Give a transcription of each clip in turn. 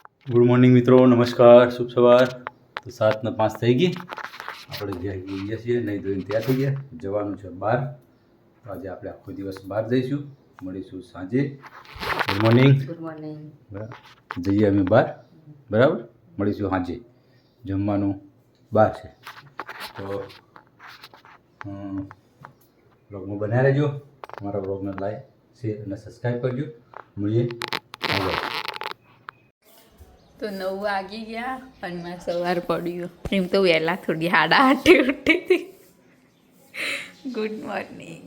Good morning મિત્રો, નમસ્કાર, શુભ સવાર. તો 7:05 થઈ ગઈ. આપણે ગયા છીએ નહીં ધોઈને તૈયાર થઈ ગયા, જવાનું છે બહાર. તો આજે આપણે આખો દિવસ બહાર જઈશું, મળીશું સાંજે. Good morning. Good morning. બરાબર, જઈએ અમે બહાર. બરાબર, મળીશું સાંજે. જમવાનું બહાર છે. તો બ્લોગમાં બનાવી રહેજો. અમારા બ્લોગને લાઈક, શેર અને સબસ્ક્રાઈબ કરજો. મળીએ આગળ. તો 9 વાગી ગયા અને મારે સવાર પડ્યું. એમ તો વહેલા થોડી 8:30 ઉઠી હતી. Good morning.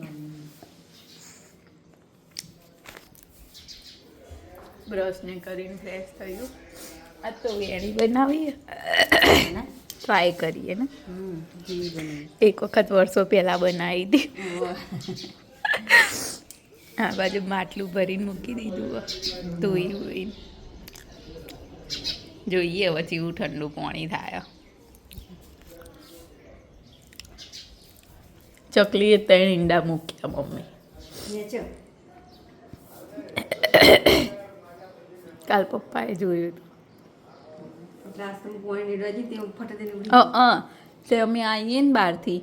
બ્રશને કરીને ફ્રેશ થયું. આ તો વેણી બનાવીએ, ટ્રાય કરીએ ને. એક વખત વર્ષો પહેલાં બનાવી હતી. આ બાજુ માટલું ભરીને મૂકી દીધું, ધોઈ જોઈએ હવે જેવું ઠંડુ પાણી થાય. ચકલીએ 3 ઈંડા મૂક્યા મમ્મી. કાલ પપ્પાએ જોયું હતું. તે અમે આવીએ ને બહારથી,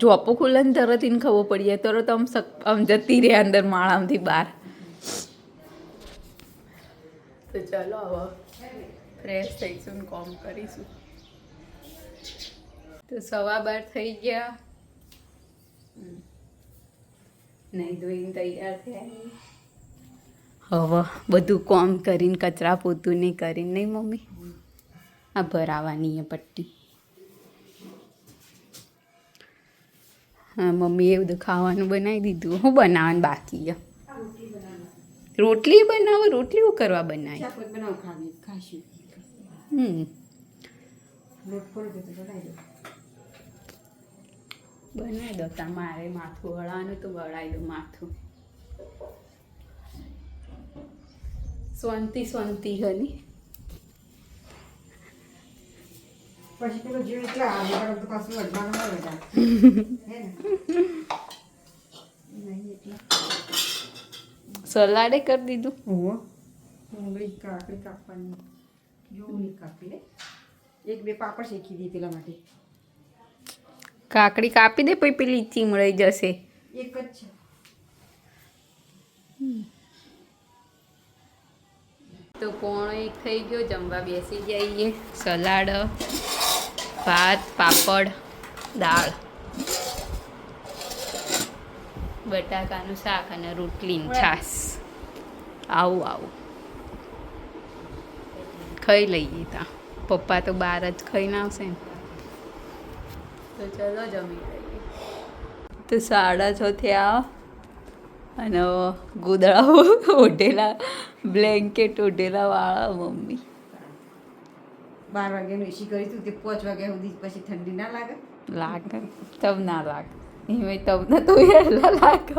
જોપો ખુલ્લે ને તરત એને ખબર પડી જાય, તરત આમ જતી રહે અંદર માળામાંથી બહાર. તો ચાલો હવે ફ્રેશ થઈશું ને કોમ કરીશું. તો 12:15 થઈ ગયા. નહીં ધોઈને તૈયાર થયા. હવે બધું કોમ કરીને કચરા પોતું નહીં કરીને, નહીં મમ્મી? આ ભરાવાની એ પટ્ટી. હા મમ્મી એ બધું ખાવાનું બનાવી દીધું. હું બનાવવાનું બાકી છે? રોટલી બનાવો. રોટલી શું કરવા બનાવી? બનાવી દો. તમારે માથું વળાવાનું તો વળાવી દો માથું. શાંતિ શાંતિ હની. પછી પેલો જીવ એટલા આવે તો પાછું અડવાનું હોય બધા. સલાડે કરી દીધું. ઓહો, ડુંગળી કાકડી કાપવાની. ડુંગળી કાપી લે. 1-2 પાપડ શેકી દે પેલા માટે. કાકડી કાપી દે, પછી પેલી ચીમડાઈ જશે. એક જ છે. તો 1:15 થઈ ગયો. જમવા બેસી જઈએ. સલાડ, ભાત, પાપડ, દાળ, બટાકાનું શાક અને રોટલી ને છાશ. આવું ખાઈ લઈએ. ત્યાં પપ્પા તો બહાર જ ખાઈને આવશે ને. તો ચલો જમી લઈએ. તો 6:30 થયા અને ગોદડા ઓઢેલા, બ્લેન્કેટ ઓઢેલા વાળા મમ્મી. 12 વાગ્યાનું એસી કરીશું તે 5 વાગ્યા સુધી, પછી ઠંડી ના લાગે? લાગે. તબ ના લાગે. એમાં તમને તો વહેલા લાગે.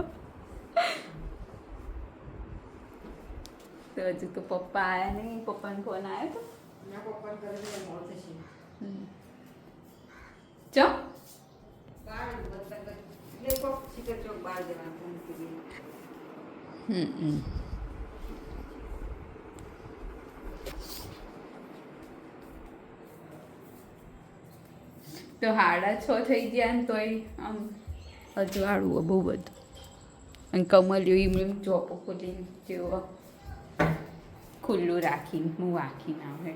તો હજુ તો પપ્પા આવ્યા નહીં. પપ્પાનો ફોન આવ્યો તો ના, પપ્પાને કરે તો મોડું થશે. ચો બહાર એટલે કોક શિખર ચોક બહાર જવાનું. તો 6:30 થઈ ગયા ને તોય આમ અજવાળું બહુ બધું. અને કમલિયું એમ ચોપો ખોલીને જેવો ખુલ્લું રાખીને હું વાંખીને આવે.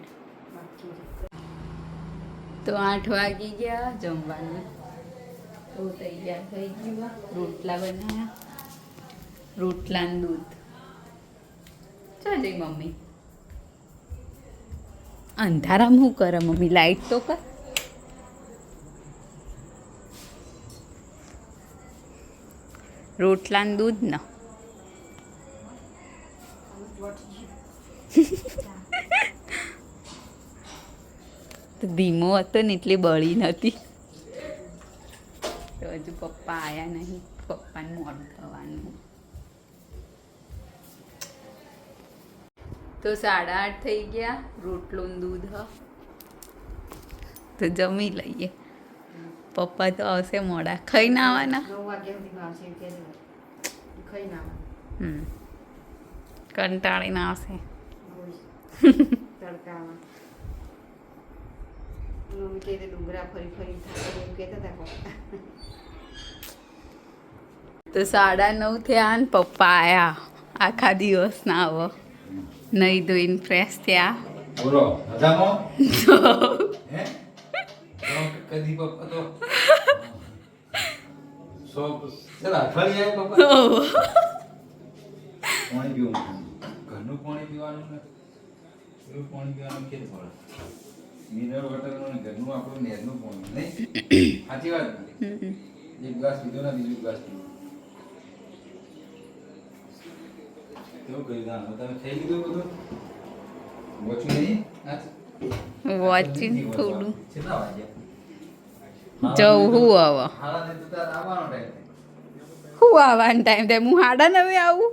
તો 8 વાગી ગયા. જમવાનું તો તૈયાર થઈ ગયું. રોટલા બનાવ્યા, રોટલા ને દૂધ. ચાલ જઈ મમ્મી. અંધારામાં શું કરે મમ્મી? લાઈટ તો કર. રોટલા ને દૂધ ને ધીમો હતો ને એટલે બળી નથી. તો હજુ પપ્પા આવ્યા નહીં. પપ્પાને મોડું થવાનું. તો 8:30 થઈ ગયા. રોટલો ને દૂધ તો જમી લઈએ. પપ્પા તો આવશે મોડા. ખાઈને આવવાના. 9 વાગ્યા સુધી આવશે એમ કે ખાઈને આવવાનું. કંટાળીને આવશે. તડકામાં મમ્મી કહે ડુંગરા ફરી ફરી થાય એવું કહેતા હતા પપ્પા. તો 9:30 થયા ને પપ્પા આયા આખા દિવસના આવો નહીં ધોઈને ફ્રેશ થયા. બોલો મજામાં હે કદી પપ્પા તો સો ચલા ફરી આય પપ્પા પાણી પીવાનું ઘરનું પાણી પીવાનું ને એવું પાણી પીવાનું કેમ પડે મિનરલ વોટરનું ને ઘરનું આપણું નેરનું પાણી નહીં સાચી વાત એક ગ્લાસ પીધો ને બીજું ગ્લાસ પીધો કેવું કરી દાનું તમે થઈ ગયું બધું વોચું નહીં વોચિંગ થોડું કેટલા વાગ્યા જવું હું હવે હાલા ને તો તાર આવવાનો ટાઈમ હું આવવાનો ટાઈમ થાય હું 9:30 આવું.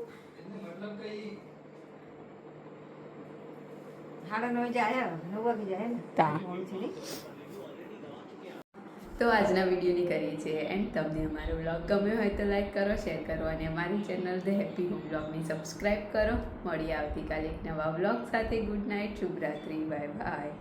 9:30 જાય 9 વાગે જાય ને તા. મોડું છે નહીં. તો આજના વિડીયોની કરીએ છીએ એન્ડ તમને અમારો વ્લોગ ગમ્યો હોય તો લાઈક કરો, શેર કરો અને અમારી ચેનલ ધ હેપી હોમ વ્લોગને સબસ્ક્રાઈબ કરો. મળીએ આવતીકાલે એક નવા વ્લોગ સાથે. ગુડ નાઇટ, શુભરાત્રી, બાય બાય.